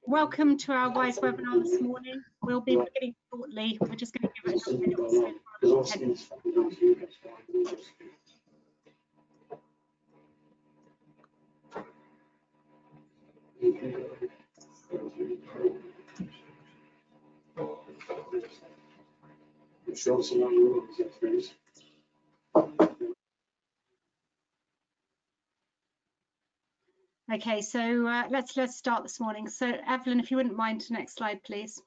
Welcome to our WISE webinar this morning. We'll be beginning shortly. We're just going to give it another minute or so for our attendees. Okay, so let's start this morning. So Evelyn, if you wouldn't mind, next slide, please.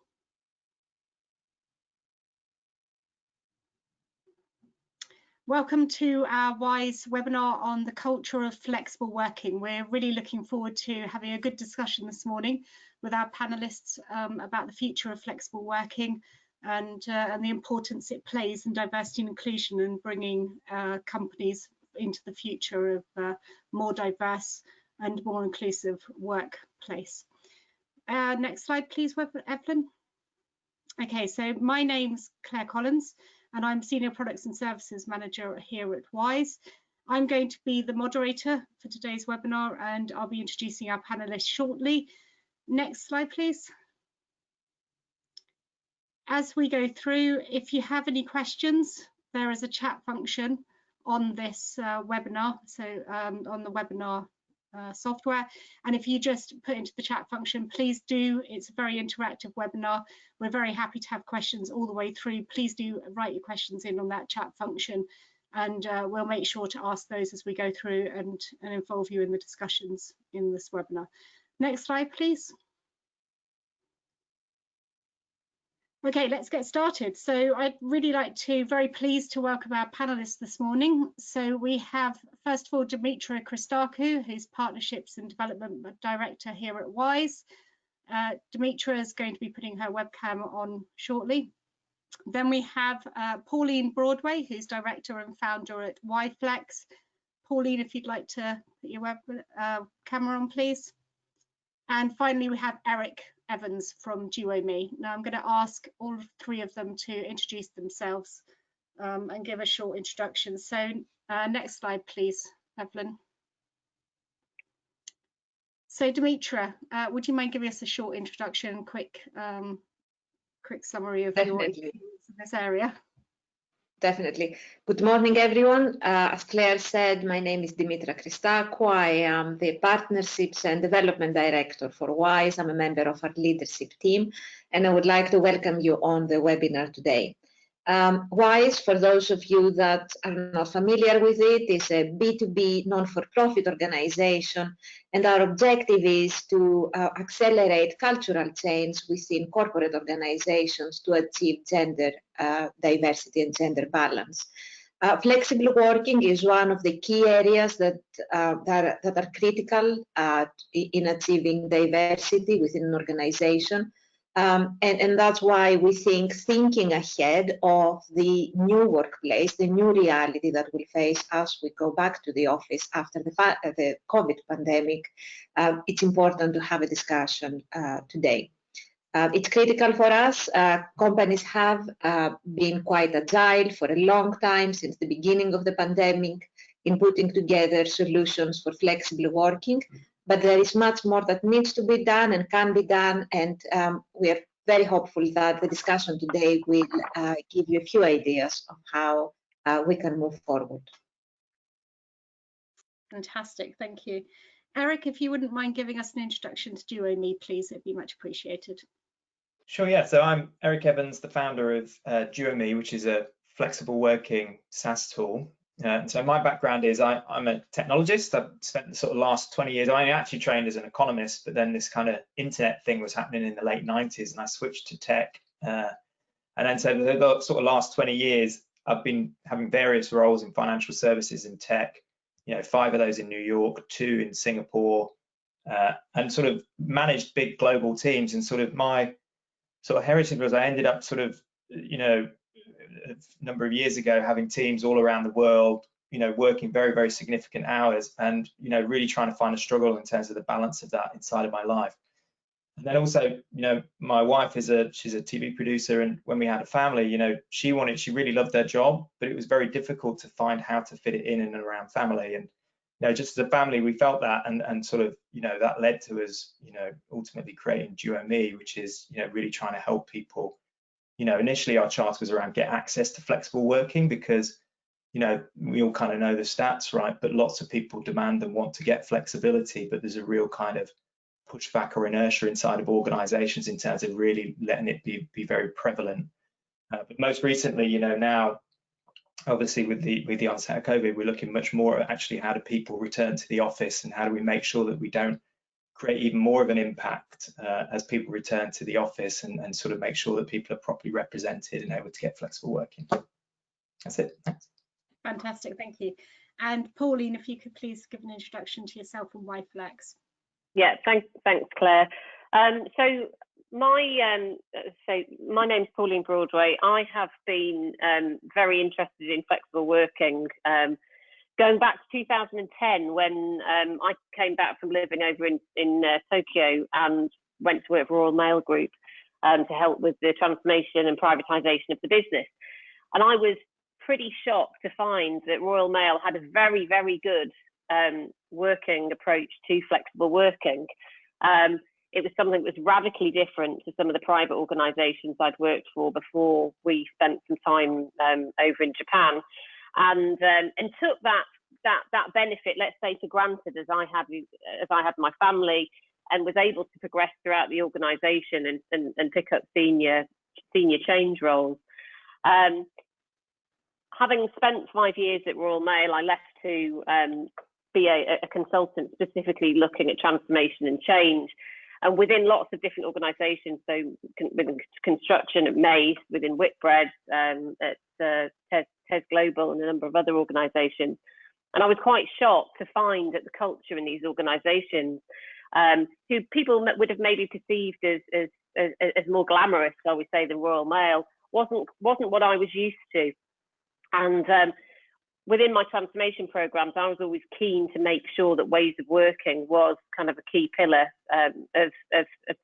Welcome to our WISE webinar on the culture of flexible working. We're really looking forward to having a good discussion this morning with our panelists about the future of flexible working and the importance it plays in diversity and inclusion and bringing companies into the future of more diverse and more inclusive workplace. Next slide, please, Evelyn. Okay, so my name's Claire Collins, and I'm Senior Products and Services Manager here at WISE. I'm going to be the moderator for today's webinar, and I'll be introducing our panelists shortly. Next slide, please. As we go through, if you have any questions, there is a chat function on this webinar, so on the webinar software, and if you just put into the chat function, please do. It's a very interactive webinar. We're very happy to have questions all the way through. Please do write your questions in on that chat function, and we'll make sure to ask those as we go through and involve you in the discussions in this webinar. Next slide, please. Okay, let's get started. So I'd really like to, very pleased to welcome our panelists this morning. So we have, first of all, Dimitra Christakou, who's Partnerships and Development Director here at WISE. Dimitra is going to be putting her webcam on shortly. Then we have Pauline Broadway, who's Director and Founder at YFlex. Pauline, if you'd like to put your web camera on, please. And finally, we have Eric Evans from DuoMe. Now I'm going to ask all three of them to introduce themselves and give a short introduction. So next slide, please, Evelyn. So Dimitra, would you mind giving us a short introduction, quick summary of your experience in this area? Definitely. Good morning, everyone. As Claire said, my name is Dimitra Christakou. I am the Partnerships and Development Director for WISE. I'm a member of our leadership team, and I would like to welcome you on the webinar today. WISE, for those of you that are not familiar with it, is a B2B non-for-profit organization, and our objective is to accelerate cultural change within corporate organizations to achieve gender diversity and gender balance. Flexible working is one of the key areas that are critical in achieving diversity within an organization. And that's why we thinking ahead of the new workplace, the new reality that we'll face as we go back to the office after the COVID pandemic, it's important to have a discussion today. It's critical for us. Companies have been quite agile for a long time, since the beginning of the pandemic, in putting together solutions for flexible working. But there is much more that needs to be done and can be done, and we are very hopeful that the discussion today will give you a few ideas of how we can move forward. Fantastic, thank you. Eric, if you wouldn't mind giving us an introduction to DuoMe, please, it'd be much appreciated. Sure, yeah. So I'm Eric Evans, the founder of DuoMe, which is a flexible working SaaS tool. So my background is I'm a technologist. I've spent the sort of last 20 years, I actually trained as an economist, but then this kind of internet thing was happening in the late 90s and I switched to tech. And then so the sort of last 20 years, I've been having various roles in financial services and tech, 5 of those in New York, 2 in Singapore, and sort of managed big global teams. And sort of my sort of heritage was I ended up sort of, a number of years ago having teams all around the world, working very, very significant hours and, really trying to find a struggle in terms of the balance of that inside of my life. And then also, my wife she's a TV producer, and when we had a family, she really loved her job, but it was very difficult to find how to fit it in and around family. And, just as a family, we felt that, and sort of, that led to us, ultimately creating Duo Me, which is, really trying to help people. Initially our charter was around get access to flexible working, because, we all kind of know the stats, right? But lots of people demand and want to get flexibility, but there's a real kind of pushback or inertia inside of organizations in terms of really letting it be very prevalent. But most recently, now, obviously with the onset of COVID, we're looking much more at actually how do people return to the office, and how do we make sure that we don't create even more of an impact as people return to the office, and sort of make sure that people are properly represented and able to get flexible working. That's it. Thanks. Fantastic, thank you. And Pauline, if you could please give an introduction to yourself and why Flex. Yeah, thanks, Claire. So my name's Pauline Broadway. I have been very interested in flexible working going back to 2010, when I came back from living over in Tokyo and went to work for Royal Mail Group to help with the transformation and privatisation of the business. And I was pretty shocked to find that Royal Mail had a very, very good working approach to flexible working. It was something that was radically different to some of the private organisations I'd worked for before we spent some time over in Japan, and took that benefit, let's say, for granted, as I had my family, and was able to progress throughout the organisation and pick up senior change roles. Having spent 5 years at Royal Mail, I left to be a consultant specifically looking at transformation and change. And within lots of different organisations, so within construction at Mace, within Whitbread, at TES Global, and a number of other organisations. And I was quite shocked to find that the culture in these organisations, who people would have maybe perceived as more glamorous, I would say, than Royal Mail, wasn't what I was used to. And within my transformation programs, I was always keen to make sure that ways of working was kind of a key pillar of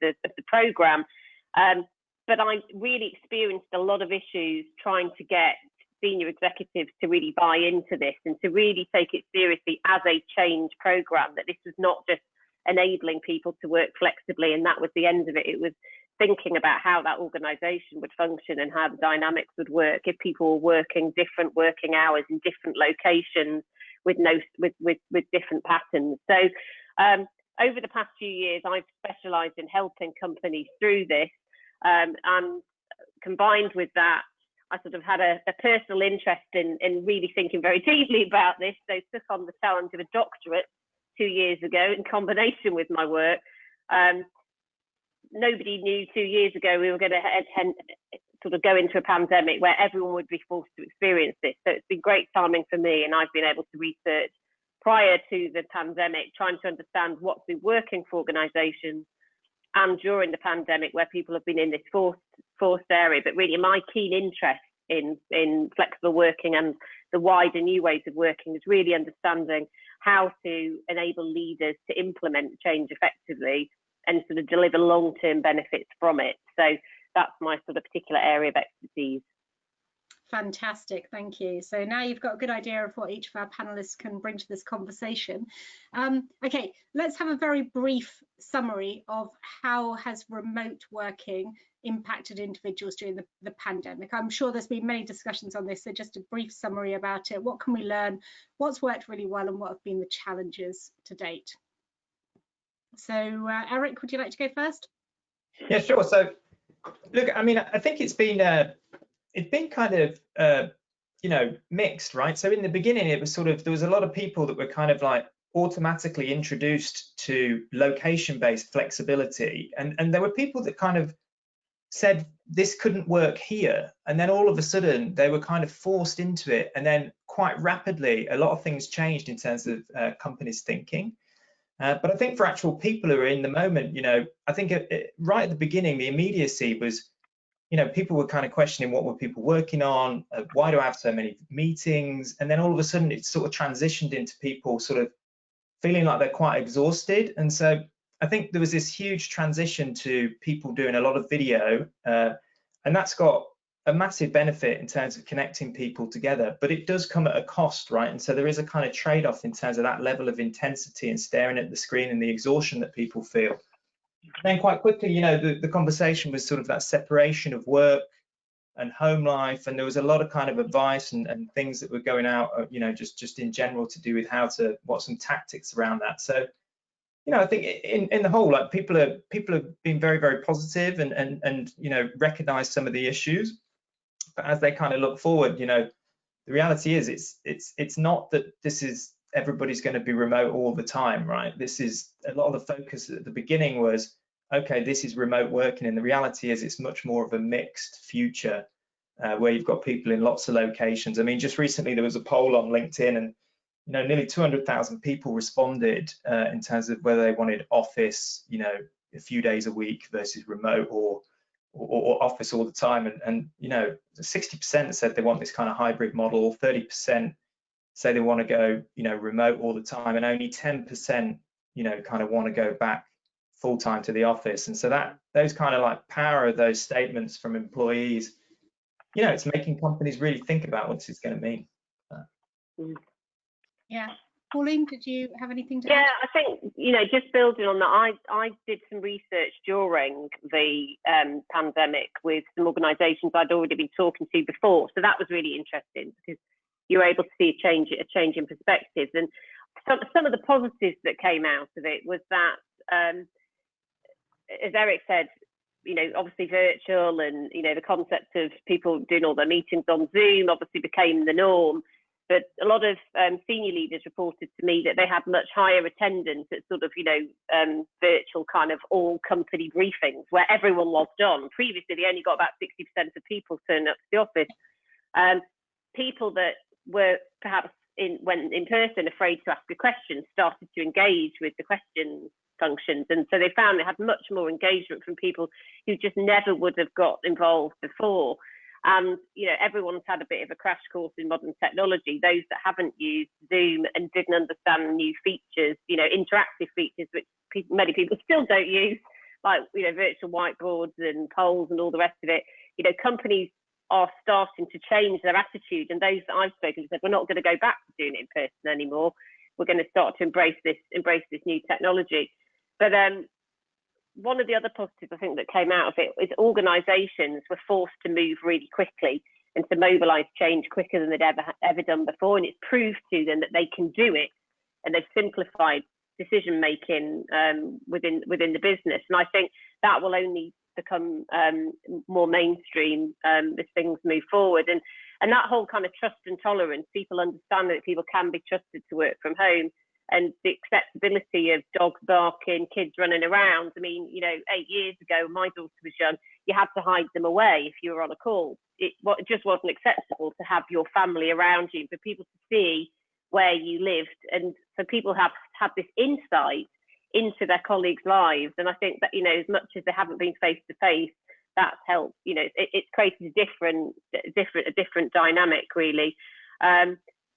the program. But I really experienced a lot of issues trying to get senior executives to really buy into this and to really take it seriously as a change program, that this was not just enabling people to work flexibly and that was the end of it. It was thinking about how that organisation would function and how the dynamics would work if people were working different working hours in different locations with different patterns. So over the past few years, I've specialised in helping companies through this, and combined with that, I sort of had a personal interest in really thinking very deeply about this. So took on the challenge of a doctorate 2 years ago in combination with my work. Nobody knew 2 years ago we were going to sort of go into a pandemic where everyone would be forced to experience this. So it's been great timing for me, and I've been able to research prior to the pandemic, trying to understand what's been working for organisations, and during the pandemic where people have been in this forced area. But really my keen interest in flexible working and the wider new ways of working is really understanding how to enable leaders to implement change effectively and sort of deliver long-term benefits from it. So that's my sort of particular area of expertise. Fantastic, thank you. So now you've got a good idea of what each of our panelists can bring to this conversation. Okay, let's have a very brief summary of how has remote working impacted individuals during the pandemic. I'm sure there's been many discussions on this, so just a brief summary about it. What can we learn? What's worked really well, and what have been the challenges to date? So Eric, would you like to go first? Yeah, sure. So look, I mean, I think it's been kind of mixed, right? So in the beginning, it was sort of, there was a lot of people that were kind of like automatically introduced to location-based flexibility, and there were people that kind of said this couldn't work here, and then all of a sudden they were kind of forced into it, and then quite rapidly a lot of things changed in terms of companies thinking. But I think for actual people who are in the moment, I think right at the beginning, the immediacy was, people were kind of questioning what were people working on, why do I have so many meetings? And then all of a sudden it sort of transitioned into people sort of feeling like they're quite exhausted. And so I think there was this huge transition to people doing a lot of video, and that's got a massive benefit in terms of connecting people together, but it does come at a cost, right? And so there is a kind of trade-off in terms of that level of intensity and staring at the screen and the exhaustion that people feel. And then quite quickly, you know, the conversation was sort of that separation of work and home life, and there was a lot of kind of advice and things that were going out, you know, just in general to do with what some tactics around that. So, you know, I think in the whole, like people have been very, very positive and you know, recognize some of the issues. But as they kind of look forward, you know, the reality is it's not that everybody's going to be remote all the time, right? This is a lot of the focus at the beginning was, okay, this is remote working, and the reality is it's much more of a mixed future where you've got people in lots of locations. I mean, just recently there was a poll on LinkedIn, and you know, nearly 200,000 people responded in terms of whether they wanted office, you know, a few days a week versus remote or office all the time. And you know, 60% said they want this kind of hybrid model, 30% say they want to go, you know, remote all the time, and only 10%, you know, kind of want to go back full time to the office. And so those kind of like power of those statements from employees, you know, it's making companies really think about what this is going to mean. Yeah. Pauline, did you have anything to add? Yeah, I think, you know, just building on that, I did some research during the pandemic with some organisations I'd already been talking to before. So that was really interesting because you were able to see a change in perspectives. And some of the positives that came out of it was that, as Eric said, you know, obviously virtual and, you know, the concept of people doing all their meetings on Zoom obviously became the norm. But a lot of senior leaders reported to me that they had much higher attendance at sort of, you know, virtual kind of all company briefings where everyone logged on. Previously, they only got about 60% of people turning up to the office. People that were perhaps when in person afraid to ask a question started to engage with the question functions. And so they found they had much more engagement from people who just never would have got involved before. And, you know, everyone's had a bit of a crash course in modern technology. Those that haven't used Zoom and didn't understand new features, you know, interactive features, which many people still don't use, like, you know, virtual whiteboards and polls and all the rest of it. You know, companies are starting to change their attitude. And those that I've spoken to said, we're not going to go back to doing it in person anymore. We're going to start to embrace this new technology. But one of the other positives I think that came out of it is organisations were forced to move really quickly and to mobilise change quicker than they'd ever done before. And it's proved to them that they can do it, and they've simplified decision making within the business. And I think that will only become more mainstream as things move forward. And that whole kind of trust and tolerance, people understand that people can be trusted to work from home. And the acceptability of dogs barking, kids running around. I mean, you know, 8 years ago, my daughter was young, you had to hide them away if you were on a call. It just wasn't acceptable to have your family around you, for people to see where you lived. And so people have had this insight into their colleagues' lives. And I think that, you know, as much as they haven't been face to face, that's helped. You know, it's created a different dynamic, really.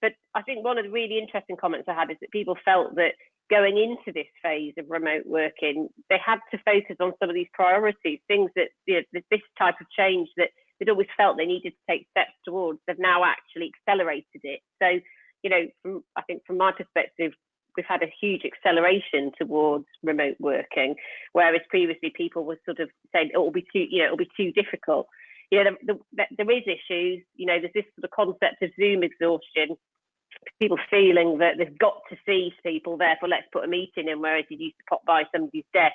But I think one of the really interesting comments I had is that people felt that going into this phase of remote working, they had to focus on some of these priorities, things that, you know, this type of change that they'd always felt they needed to take steps towards. They've now actually accelerated it. So, you know, I think from my perspective, we've had a huge acceleration towards remote working, whereas previously people were sort of saying it'll be too difficult. You know, there is issues. You know, there's this sort of concept of Zoom exhaustion. People feeling that they've got to see people, therefore let's put a meeting in, whereas you used to pop by somebody's desk.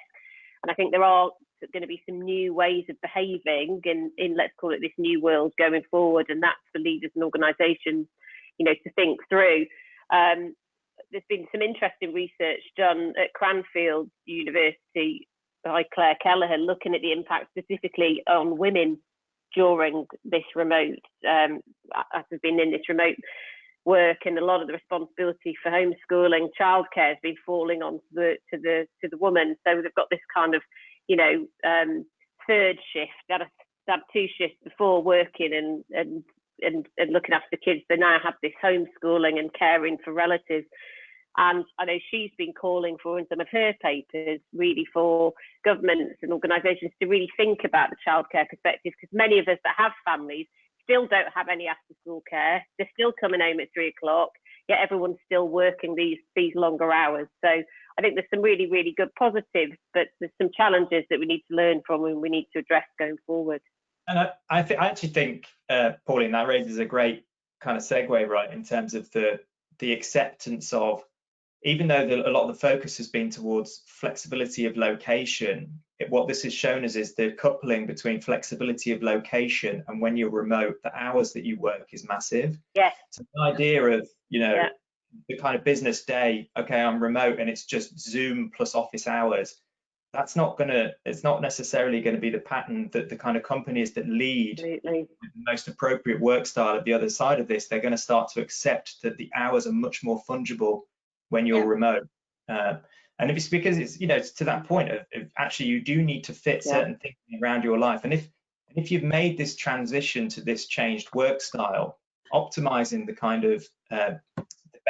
And I think there are going to be some new ways of behaving in let's call it this new world going forward, and that's for leaders and organisations, you know, to think through. There's been some interesting research done at Cranfield University by Claire Kelleher, looking at the impact specifically on women during this remote, as we've been in this remote work, and a lot of the responsibility for homeschooling, childcare has been falling on to the woman. So they've got this kind of, you know, third shift. They had 2 shifts before working and looking after kids. They now have this homeschooling and caring for relatives. And I know she's been calling for, in some of her papers, really for governments and organisations to really think about the childcare perspective, because many of us that have families still don't have any after-school care. They're still coming home at 3 o'clock, yet everyone's still working these longer hours. So I think there's some really, really good positives, but there's some challenges that we need to learn from and we need to address going forward. And I actually think, Pauline, that raises a great kind of segue, right, in terms of the acceptance of, even though a lot of the focus has been towards flexibility of location, what this has shown us is the coupling between flexibility of location and when you're remote, the hours that you work is massive. Yes. So the idea of, you know, the kind of business day, okay, I'm remote and it's just Zoom plus office hours. It's not necessarily going to be the pattern that the kind of companies that lead with the most appropriate work style at the other side of this, they're going to start to accept that the hours are much more fungible when you're remote. And if it's because it's, you know, it's to that point of actually you do need to fit certain things around your life. And if you've made this transition to this changed work style, optimizing the kind of the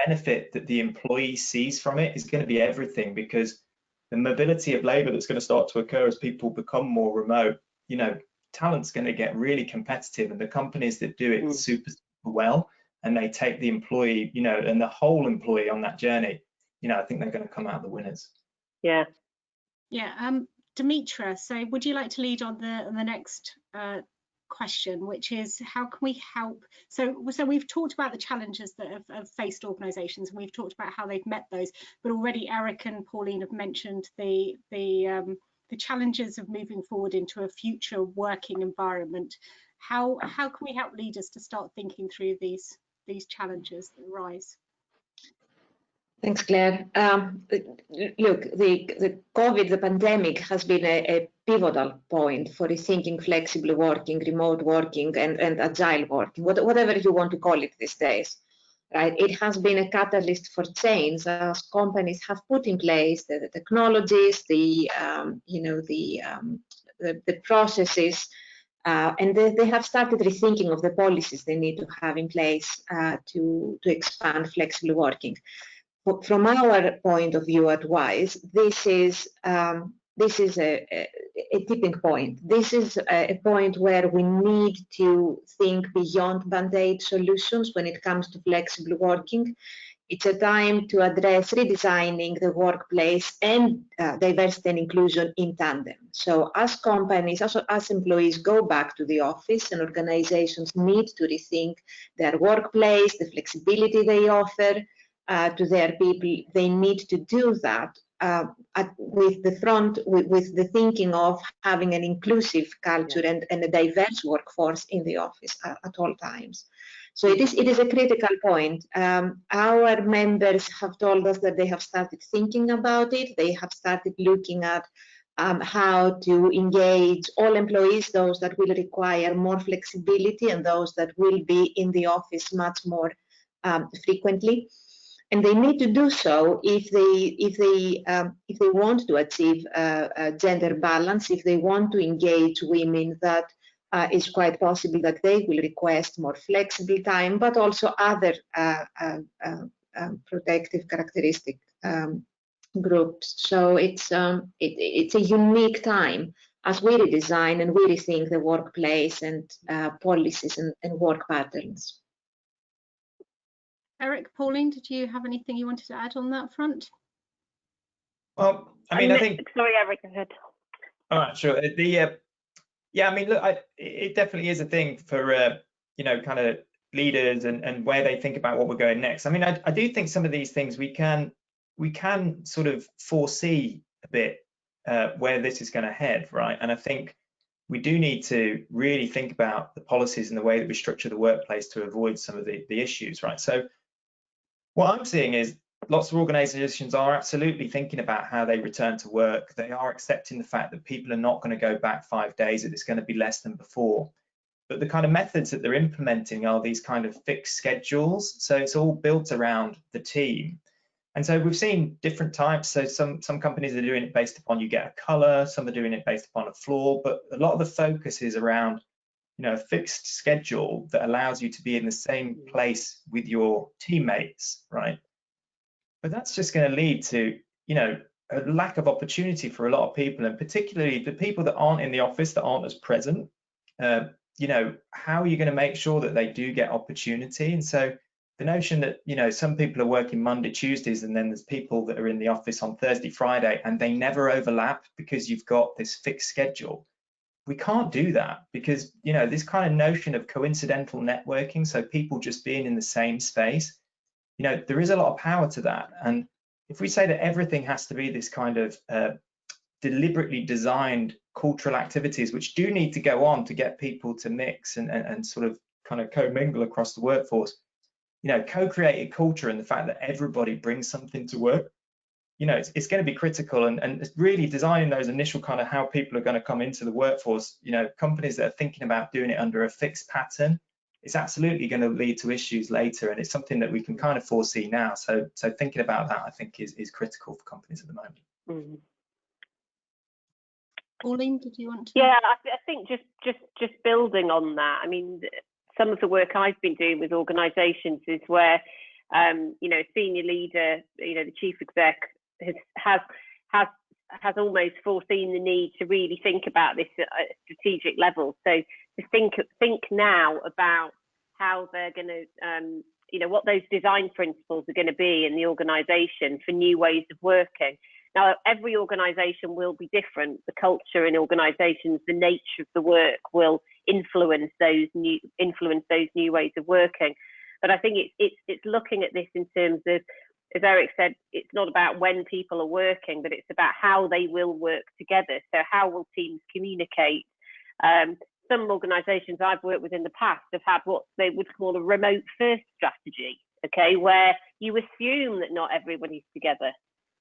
benefit that the employee sees from it is going to be everything, because the mobility of labor that's going to start to occur as people become more remote, you know, talent's going to get really competitive, and the companies that do it super well and they take the employee, you know, and the whole employee on that journey, you know, I think they're going to come out the winners. Yeah. Dimitra, so would you like to lead on the next question, which is how can we help? So we've talked about the challenges that have faced organisations, and we've talked about how they've met those, but already Eric and Pauline have mentioned the challenges of moving forward into a future working environment. How can we help leaders to start thinking through these challenges that arise? Thanks, Claire. Look, the COVID, the pandemic, has been a pivotal point for rethinking flexible working, remote working, and agile working, whatever you want to call it these days. Right? It has been a catalyst for change as companies have put in place the technologies, the processes, and they have started rethinking of the policies they need to have in place to expand flexible working. From our point of view at WISE, this is a tipping point. This is a point where we need to think beyond band-aid solutions when it comes to flexible working. It's a time to address redesigning the workplace and diversity and inclusion in tandem. So as companies, as employees go back to the office, and organizations need to rethink their workplace, the flexibility they offer to their people, they need to do that with the thinking of having an inclusive culture and a diverse workforce in the office at all times. So it is a critical point. Our members have told us that they have started thinking about it. They have started looking at how to engage all employees, those that will require more flexibility and those that will be in the office much more frequently. And they need to do so if they want to achieve gender balance, if they want to engage women. That is quite possible that they will request more flexible time, but also other protective characteristic groups. So it's a unique time as we redesign and we rethink the workplace and policies and work patterns. Eric, Pauline, did you have anything you wanted to add on that front? Well, I mean, I think. Sorry, Eric, go ahead. All right, sure. Yeah, I mean, look, it definitely is a thing for you know, kind of leaders and where they think about what we're going next. I mean, I do think some of these things we can sort of foresee a bit where this is going to head, right? And I think we do need to really think about the policies and the way that we structure the workplace to avoid some of the issues, right? So what I'm seeing is lots of organizations are absolutely thinking about how they return to work. They are accepting the fact that people are not going to go back 5 days, that it's going to be less than before. But the kind of methods that they're implementing are these kind of fixed schedules. So it's all built around the team. And so we've seen different types. So some companies are doing it based upon you get a color, some are doing it based upon a floor, but a lot of the focus is around, you know, a fixed schedule that allows you to be in the same place with your teammates, right? but that's just going to lead to, you know, a lack of opportunity for a lot of people, and particularly the people that aren't in the office, that aren't as present. You know, how are you going to make sure that they do get opportunity? And so the notion that, you know, some people are working Monday, Tuesdays, and then there's people that are in the office on Thursday, Friday, and they never overlap because you've got this fixed schedule. We can't do that, because, you know, this kind of notion of coincidental networking, so people just being in the same space, you know, there is a lot of power to that. And if we say that everything has to be this kind of deliberately designed cultural activities, which do need to go on to get people to mix and sort of kind of co-mingle across the workforce, you know, co-created culture and the fact that everybody brings something to work, you know, it's going to be critical. And really designing those initial kind of how people are going to come into the workforce, you know, companies that are thinking about doing it under a fixed pattern, it's absolutely going to lead to issues later, and it's something that we can kind of foresee now. So thinking about that, I think, is critical for companies at the moment. Mm-hmm. Pauline, did you want to? Yeah, I think just building on that. I mean, some of the work I've been doing with organisations is where, you know, a senior leader, you know, the chief exec has almost foreseen the need to really think about this at a strategic level. So to think now about how they're going to, you know, what those design principles are going to be in the organisation for new ways of working. Now, every organisation will be different. The culture in organisations, the nature of the work will influence those new ways of working. But I think it's looking at this in terms of, as Eric said, it's not about when people are working, but it's about how they will work together. So how will teams communicate? Some organisations I've worked with in the past have had what they would call a remote first strategy, okay, where you assume that not everybody's together,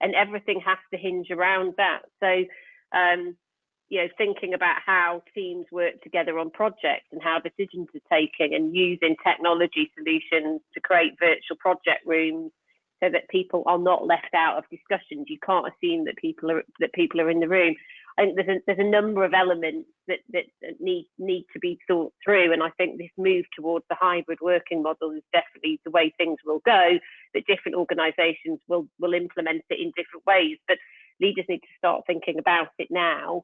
and everything has to hinge around that. So, you know, thinking about how teams work together on projects and how decisions are taken, and using technology solutions to create virtual project rooms so that people are not left out of discussions. You can't assume that people are in the room. I think there's a number of elements that need to be thought through, and I think this move towards the hybrid working model is definitely the way things will go. That different organisations will implement it in different ways, but leaders need to start thinking about it now,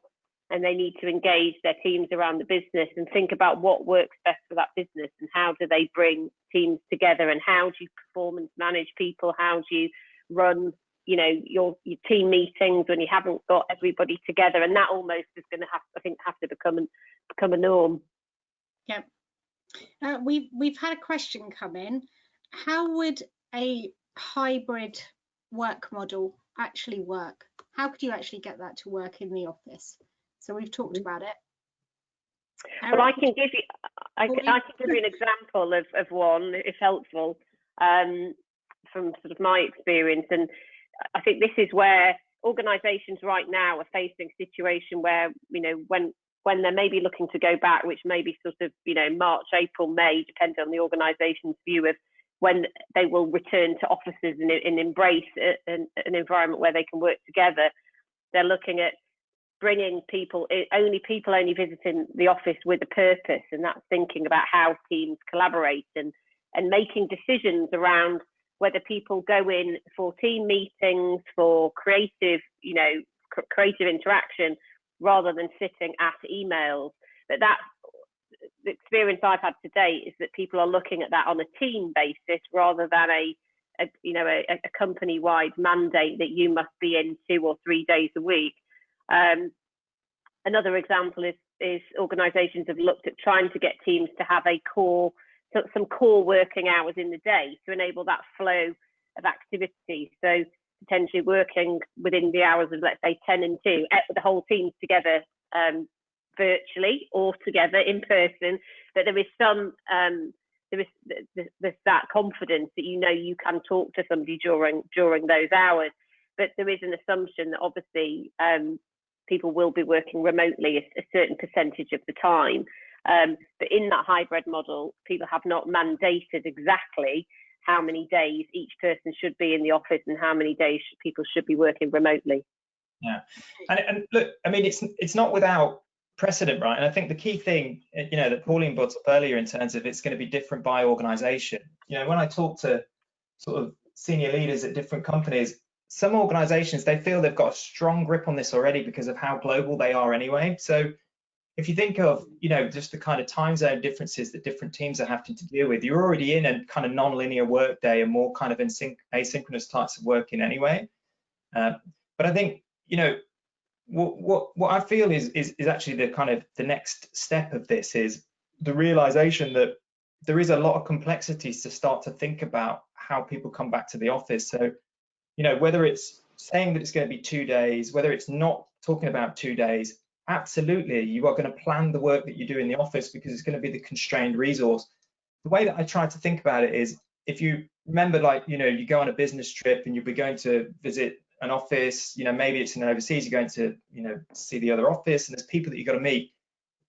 and they need to engage their teams around the business and think about what works best for that business, and how do they bring teams together, and how do you performance manage people, how do you run, you know, your team meetings when you haven't got everybody together. And that almost is going to have to become a norm. Yeah. We've had a question come in. How would a hybrid work model actually work? How could you actually get that to work in the office? So we've talked about it. Well, I can give you an example of one, if helpful, from sort of my experience. And I think this is where organisations right now are facing a situation where, you know, when they're maybe looking to go back, which may be sort of, you know, March, April, May, depending on the organisation's view of when they will return to offices and embrace an environment where they can work together. They're looking at bringing people only visiting the office with a purpose, and that's thinking about how teams collaborate and making decisions around whether people go in for team meetings, for creative interaction, rather than sitting at emails. But that's the experience I've had to date, is that people are looking at that on a team basis rather than a company-wide mandate that you must be in 2 or 3 days a week. Another example is organisations have looked at trying to get teams to have some core working hours in the day to enable that flow of activity. So potentially working within the hours of, let's say, 10 and 2, the whole team's together virtually or together in person, but there is there's that confidence that you can talk to somebody during those hours. But there is an assumption that obviously people will be working remotely a certain percentage of the time. But in that hybrid model, people have not mandated exactly how many days each person should be in the office and how many days people should be working remotely. Yeah, and look, I mean, it's not without precedent, right? And I think the key thing, you know, that Pauline brought up earlier in terms of it's going to be different by organisation. You know, when I talk to sort of senior leaders at different companies, some organizations, they feel they've got a strong grip on this already because of how global they are anyway. So if you think of, you know, just the kind of time zone differences that different teams are having to deal with, you're already in a kind of non-linear work day and more kind of asynchronous types of working anyway. But I think, you know, what I feel is actually the kind of the next step of this is the realization that there is a lot of complexities to start to think about how people come back to the office. So, you know, whether it's saying that it's going to be 2 days, whether it's not talking about 2 days, absolutely, you are going to plan the work that you do in the office because it's going to be the constrained resource. The way that I try to think about it is, if you remember, like, you know, you go on a business trip and you'll be going to visit an office, you know, maybe it's in overseas, you're going to, you know, see the other office and there's people that you've got to meet.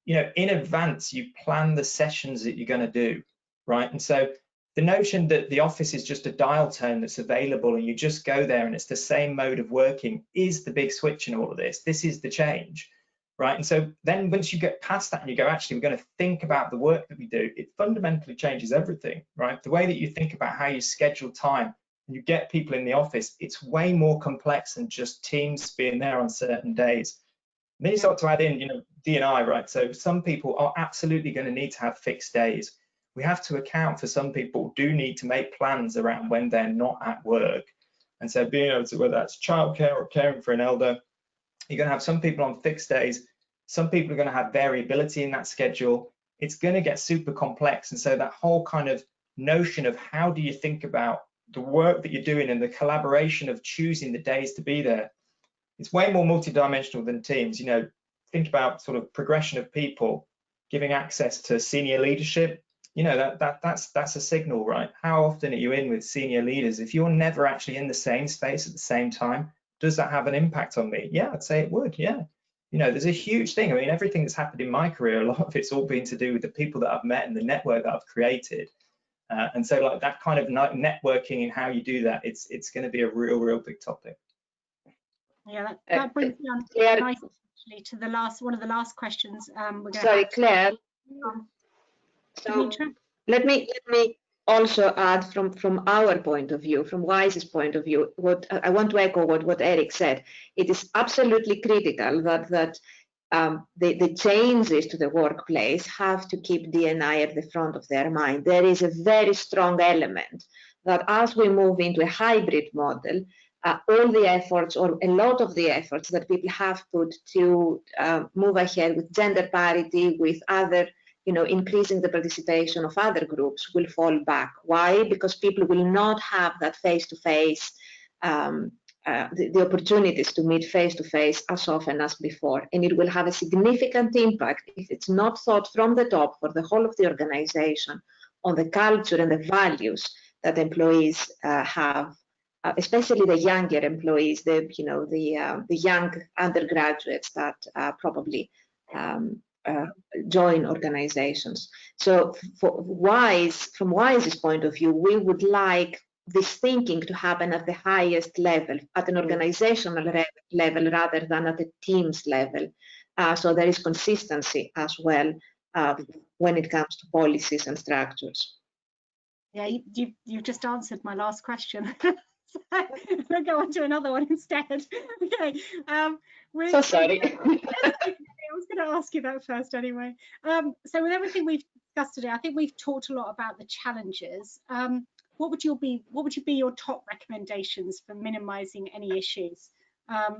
You know, in advance, you plan the sessions that you're going to do, right? And so the notion that the office is just a dial tone that's available and you just go there and it's the same mode of working is the big switch in all of this. This is the change, right? And so then once you get past that and you go, actually, we're going to think about the work that we do, it fundamentally changes everything, right? The way that you think about how you schedule time and you get people in the office, it's way more complex than just teams being there on certain days. And then you start to add in, you know, D&I, right? So some people are absolutely going to need to have fixed days. We have to account for some people who do need to make plans around when they're not at work. And so being able to, whether that's childcare or caring for an elder, you're going to have some people on fixed days. Some people are going to have variability in that schedule. It's going to get super complex. And so that whole kind of notion of how do you think about the work that you're doing and the collaboration of choosing the days to be there, it's way more multidimensional than teams. You know, think about sort of progression of people, giving access to senior leadership. You know, that's a signal, right? How often are you in with senior leaders? If you're never actually in the same space at the same time, does that have an impact on me? Yeah, I'd say it would. Yeah. You know, there's a huge thing. I mean, everything that's happened in my career, a lot of it's all been to do with the people that I've met and the network that I've created. And so like that kind of networking and how you do that, it's going to be a real big topic. Yeah, that brings me on nicely to the one of the last questions. Sorry, Claire. So let me also add from our point of view, from WISE's point of view, what I want to echo what Eric said. It is absolutely critical that the changes to the workplace have to keep D&I at the front of their mind. There is a very strong element that as we move into a hybrid model, all the efforts, or a lot of the efforts that people have put to move ahead with gender parity, with other, you know, increasing the participation of other groups, will fall back. Why? Because people will not have that face-to-face, the opportunities to meet face-to-face as often as before. And it will have a significant impact if it's not thought from the top for the whole of the organization on the culture and the values that employees have. Especially the younger employees, the young undergraduates that probably join organizations. So from WISE's point of view, we would like this thinking to happen at the highest level, at an organizational level rather than at a team's level. So there is consistency as well when it comes to policies and structures. Yeah, you've just answered my last question. We'll go on to another one instead. Okay. So sorry. I was going to ask you that first anyway. So with everything we've discussed today, I think we've talked a lot about the challenges. What would be your top recommendations for minimizing any issues?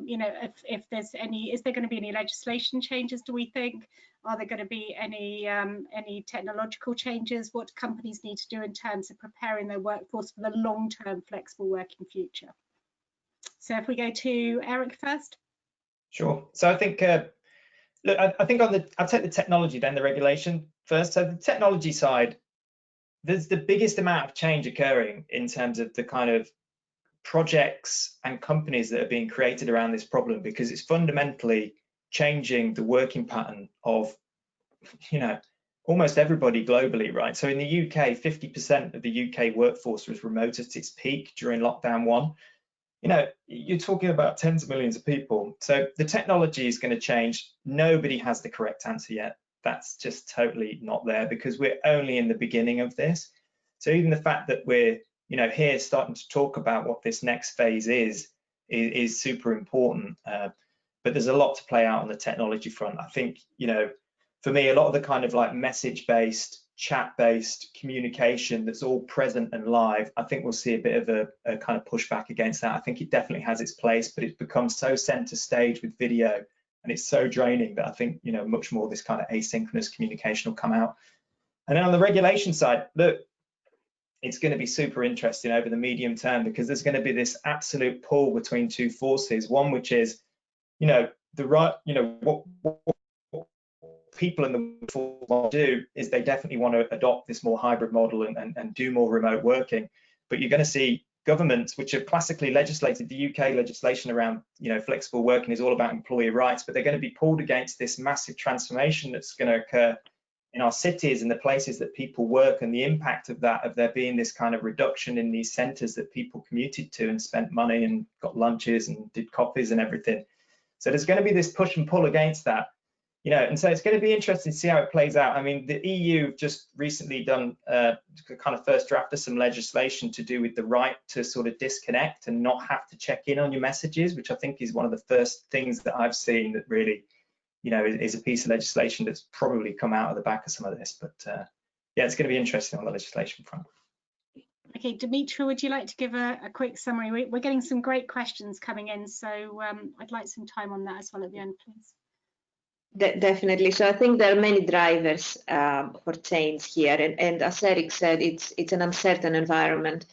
You know, if there's any, is there going to be any legislation changes, do we think? Are there going to be any technological changes? What companies need to do in terms of preparing their workforce for the long-term flexible working future? So if we go to Eric first. Sure. So I think, look, I think I'll take the technology, then the regulation first. So the technology side, there's the biggest amount of change occurring in terms of the kind of projects and companies that are being created around this problem, because it's fundamentally changing the working pattern of, you know, almost everybody globally, right? So in the UK, 50% of the UK workforce was remote at its peak during lockdown 1. You know, you're talking about tens of millions of people. So the technology is going to change. Nobody has the correct answer yet. That's just totally not there, because we're only in the beginning of this. So even the fact that we're, you know, here starting to talk about what this next phase is super important. But there's a lot to play out on the technology front. I think, you know, for me, a lot of the kind of like message-based, chat-based communication that's all present and live, I think we'll see a bit of a kind of pushback against that. I think it definitely has its place, but it's become so center stage with video, and it's so draining that I think, you know, much more this kind of asynchronous communication will come out. And then on the regulation side, look, it's going to be super interesting over the medium term, because there's going to be this absolute pull between two forces. One, which is, you know, the right, you know, what people in the workforce want to do is they definitely want to adopt this more hybrid model and do more remote working. But you're going to see governments which have classically legislated, the UK legislation around, you know, flexible working is all about employee rights, but they're going to be pulled against this massive transformation that's going to occur in our cities and the places that people work, and the impact of that, of there being this kind of reduction in these centres that people commuted to and spent money and got lunches and did coffees and everything. So there's going to be this push and pull against that, you know, and so it's going to be interesting to see how it plays out. I mean, the EU just recently done kind of first draft of some legislation to do with the right to sort of disconnect and not have to check in on your messages, which I think is one of the first things that I've seen that really, you know, is a piece of legislation that's probably come out of the back of some of this. But yeah, it's going to be interesting on the legislation front. Okay, Dimitri, would you like to give a quick summary? We're getting some great questions coming in, so I'd like some time on that as well at the end, please. Definitely. So I think there are many drivers for change here, and as Eric said, it's an uncertain environment.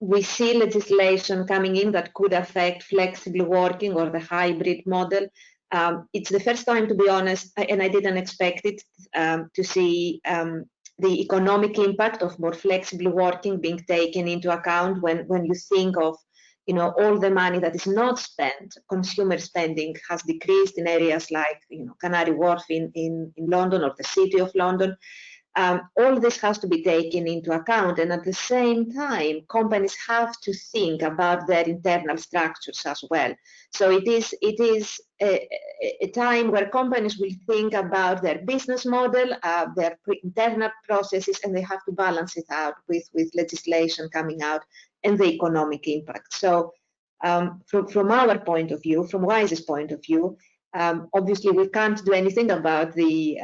We see legislation coming in that could affect flexible working or the hybrid model. It's the first time, to be honest, and I didn't expect it, to see the economic impact of more flexible working being taken into account when you think of, you know, all the money that is not spent. Consumer spending has decreased in areas like, you know, Canary Wharf in London or the City of London. All this has to be taken into account, and at the same time, companies have to think about their internal structures as well. So it is a time where companies will think about their business model, their internal processes, and they have to balance it out with legislation coming out and the economic impact. So from our point of view, from WISE's point of view, obviously we can't do anything about the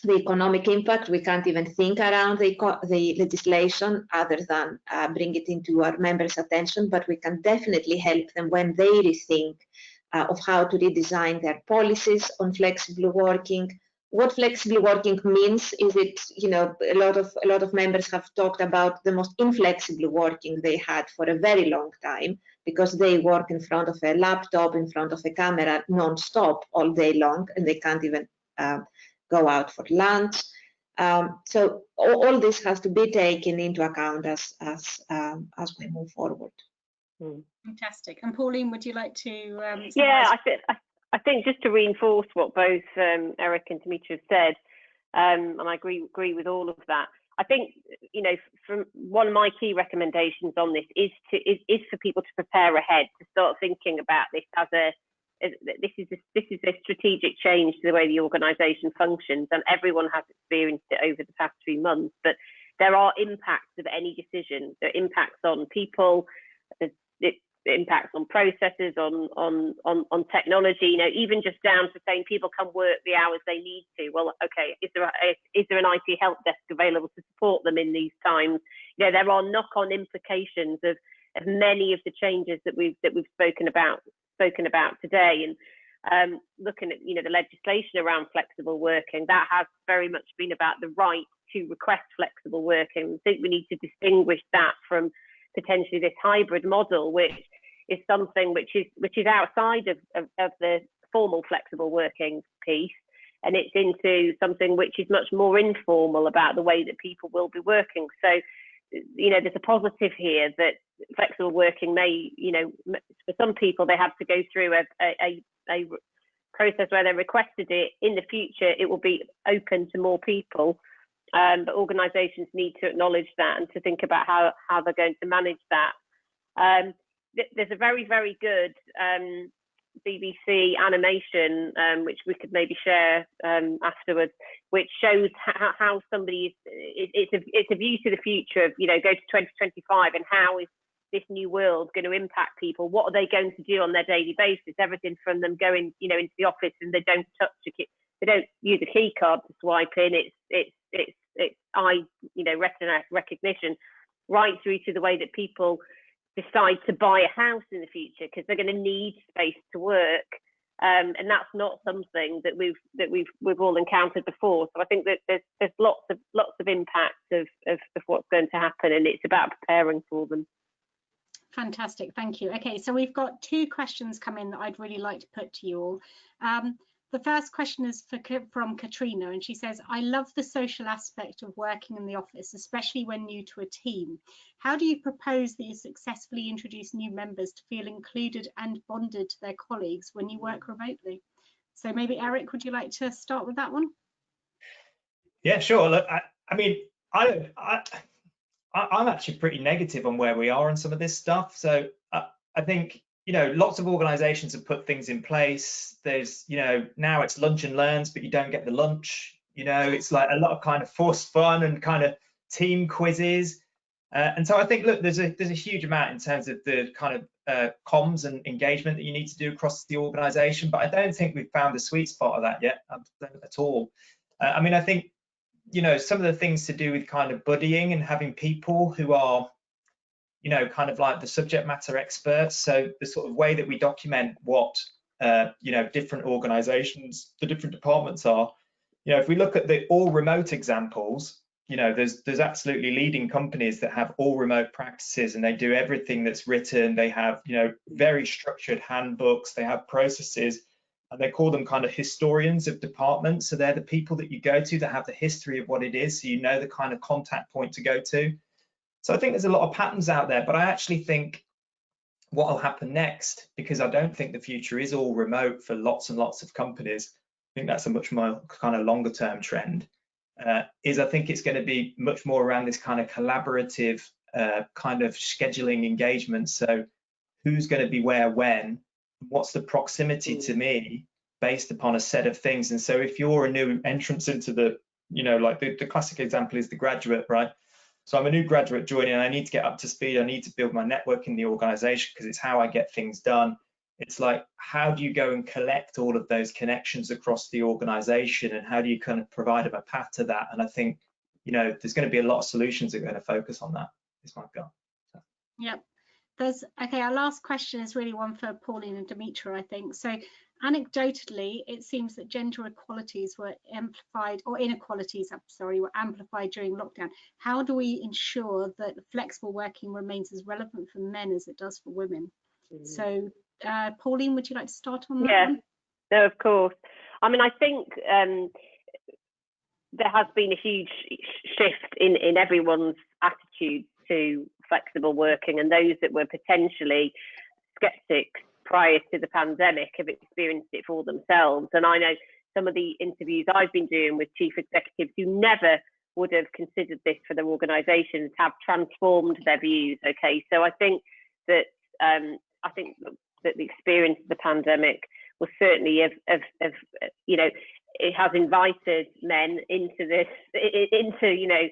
economic impact. We can't even think around the legislation other than bring it into our members' attention, but we can definitely help them when they rethink of how to redesign their policies on flexible working. What flexible working means is it, you know, a lot of members have talked about the most inflexible working they had for a very long time, because they work in front of a laptop, in front of a camera non-stop all day long, and they can't even go out for lunch. So all this has to be taken into account as we move forward. Fantastic. And Pauline, would you like to? Yeah, I think just to reinforce what both Eric and Dimitri have said, and I agree with all of that. I think, you know, from one of my key recommendations on this is for people to prepare ahead, to start thinking about this as this is a strategic change to the way the organisation functions, and everyone has experienced it over the past 3 months. But there are impacts of any decision. There are impacts on people, it impacts on processes, on technology. You know, even just down to saying people can work the hours they need to. Well, okay, is there an IT help desk available to support them in these times? You know, there are knock-on implications of many of the changes that we've spoken about today. And looking at, you know, the legislation around flexible working, that has very much been about the right to request flexible working. I think we need to distinguish that from potentially this hybrid model, which is something which is outside of the formal flexible working piece, and it's into something which is much more informal about the way that people will be working. So, you know, there's a positive here that flexible working may, you know, for some people they have to go through a process where they requested it. In the future, it will be open to more people, but organisations need to acknowledge that and to think about how they're going to manage that. There's a very, very good BBC animation, which we could maybe share afterwards, which shows how somebody it's a view to the future of, you know, go to 2025 and how is this new world going to impact people? What are they going to do on their daily basis? Everything from them going, you know, into the office and they don't touch they don't use a key card to swipe in. It's eye, you know, retina recognition, right through to the way that people decide to buy a house in the future because they're going to need space to work, and that's not something that we've all encountered before. So I think that there's lots of impact of what's going to happen, and it's about preparing for them. Fantastic, thank you. Okay, so we've got 2 questions come in that I'd really like to put to you all. The first question is from Katrina, and she says, I love the social aspect of working in the office, especially when new to a team. How do you propose that you successfully introduce new members to feel included and bonded to their colleagues when you work remotely? So maybe Eric, would you like to start with that one? Yeah, sure. Look, I mean, I'm actually pretty negative on where we are on some of this stuff. So I think, you know, lots of organizations have put things in place. There's, you know, now it's lunch and learns, but you don't get the lunch. You know, it's like a lot of kind of forced fun and kind of team quizzes. And so I think, look, there's a huge amount in terms of the kind of comms and engagement that you need to do across the organization. But I don't think we've found the sweet spot of that yet at all. I mean, I think, you know, some of the things to do with kind of buddying and having people who are, you know, kind of like the subject matter experts. So the sort of way that we document what, you know, different organizations, the different departments are, you know, if we look at the all remote examples, you know, there's absolutely leading companies that have all remote practices and they do everything that's written. They have, you know, very structured handbooks, they have processes, and they call them kind of historians of departments. So they're the people that you go to that have the history of what it is. So you know the kind of contact point to go to. So I think there's a lot of patterns out there, but I actually think what will happen next, because I don't think the future is all remote for lots and lots of companies, I think that's a much more kind of longer term trend, is I think it's going to be much more around this kind of collaborative kind of scheduling engagement. So who's going to be where, when, what's the proximity to me based upon a set of things. And so if you're a new entrance into the, you know, like the classic example is the graduate, right? So I'm a new graduate joining and I need to get up to speed. I need to build my network in the organization because it's how I get things done. It's like, how do you go and collect all of those connections across the organization and how do you kind of provide them a path to that? And I think, you know, there's going to be a lot of solutions that are going to focus on that, is my gut. So. Yep. Okay, our last question is really one for Pauline and Dimitra, I think. So anecdotally, it seems that gender equalities were amplified, or inequalities, sorry, were amplified during lockdown. How do we ensure that flexible working remains as relevant for men as it does for women? So Pauline, would you like to start on that one? No, of course. I mean, I think there has been a huge shift in everyone's attitude to flexible working, and those that were potentially skeptics prior to the pandemic have experienced it for themselves. And I know some of the interviews I've been doing with chief executives who never would have considered this for their organizations have transformed their views. Okay, so I think that that the experience of the pandemic was certainly of you know, it has invited men into this, into, you know,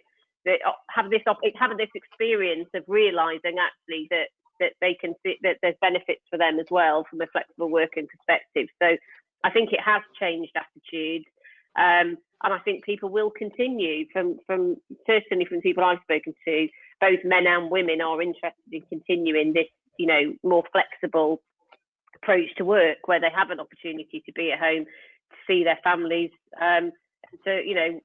having this experience of realizing actually that they can see that there's benefits for them as well from a flexible working perspective. So I think it has changed attitude, and I think people will continue from certainly from people I've spoken to, both men and women are interested in continuing this, you know, more flexible approach to work where they have an opportunity to be at home, to see their families, to, you know,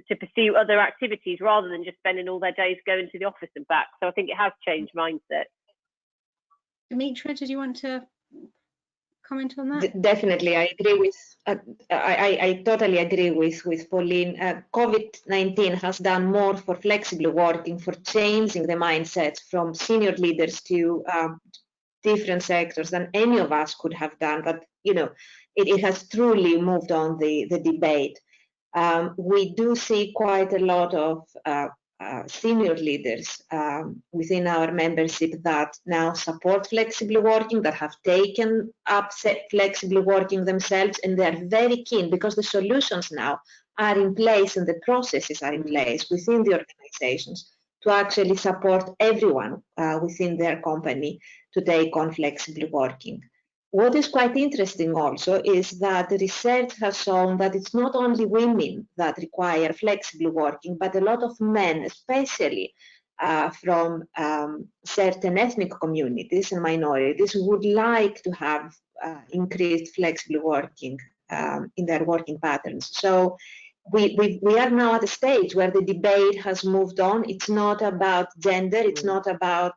to pursue other activities rather than just spending all their days going to the office and back. So I think it has changed mindset. Dimitra, did you want to comment on that? Definitely, I agree with. I totally agree with Pauline. COVID-19 has done more for flexible working, for changing the mindset from senior leaders to different sectors than any of us could have done. But you know, it has truly moved on the debate. We do see quite a lot of senior leaders within our membership that now support flexible working, that have taken up flexible working themselves, and they are very keen because the solutions now are in place and the processes are in place within the organizations to actually support everyone within their company to take on flexible working. What is quite interesting also is that the research has shown that it's not only women that require flexible working, but a lot of men, especially from certain ethnic communities and minorities, who would like to have increased flexible working in their working patterns. So we are now at a stage where the debate has moved on. It's not about gender, it's not about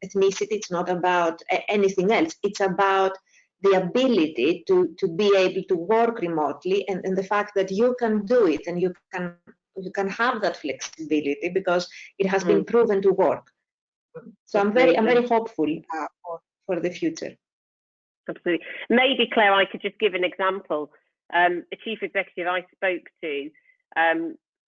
ethnicity, it's not about anything else. It's about the ability to be able to work remotely, and the fact that you can do it and you can have that flexibility because it has been proven to work. So I'm very hopeful for the future. Absolutely. Maybe, Claire, I could just give an example. A chief executive I spoke to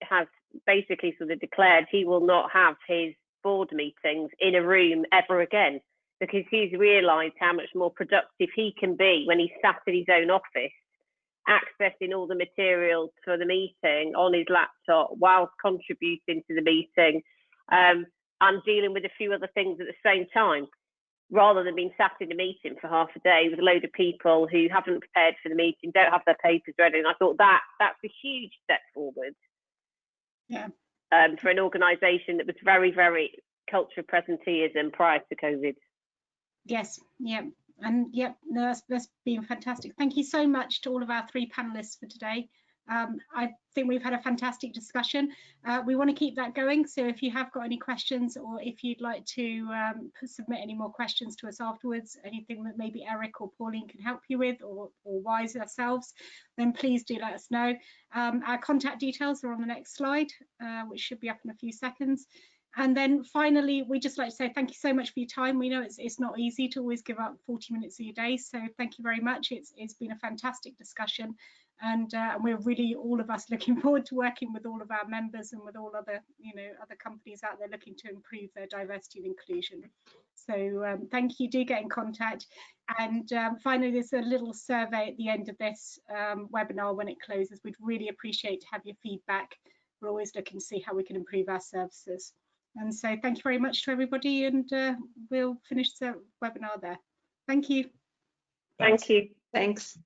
has basically sort of declared he will not have his board meetings in a room ever again, because he's realised how much more productive he can be when he's sat in his own office, accessing all the materials for the meeting on his laptop whilst contributing to the meeting, and dealing with a few other things at the same time, rather than being sat in a meeting for half a day with a load of people who haven't prepared for the meeting, don't have their papers ready. And I thought that's a huge step forward. Yeah. For an organisation that was very, very culture presenteeism prior to COVID. Yes, yeah, and yeah, no, that's been fantastic. Thank you so much to all of our three panelists for today. I think we've had a fantastic discussion. We want to keep that going, so if you have got any questions, or if you'd like to submit any more questions to us afterwards, anything that maybe Eric or Pauline can help you with, or WISE ourselves, then please do let us know. Our contact details are on the next slide, which should be up in a few seconds. And then finally, we just like to say thank you so much for your time. We know it's not easy to always give up 40 minutes of your day, so thank you very much. It's been a fantastic discussion, and we're really, all of us, looking forward to working with all of our members and with all other, other companies out there looking to improve their diversity and inclusion. So thank you. Do get in contact. And finally, there's a little survey at the end of this webinar when it closes. We'd really appreciate to have your feedback. We're always looking to see how we can improve our services. And so thank you very much to everybody, and we'll finish the webinar there. Thank you. Thank you. Thanks.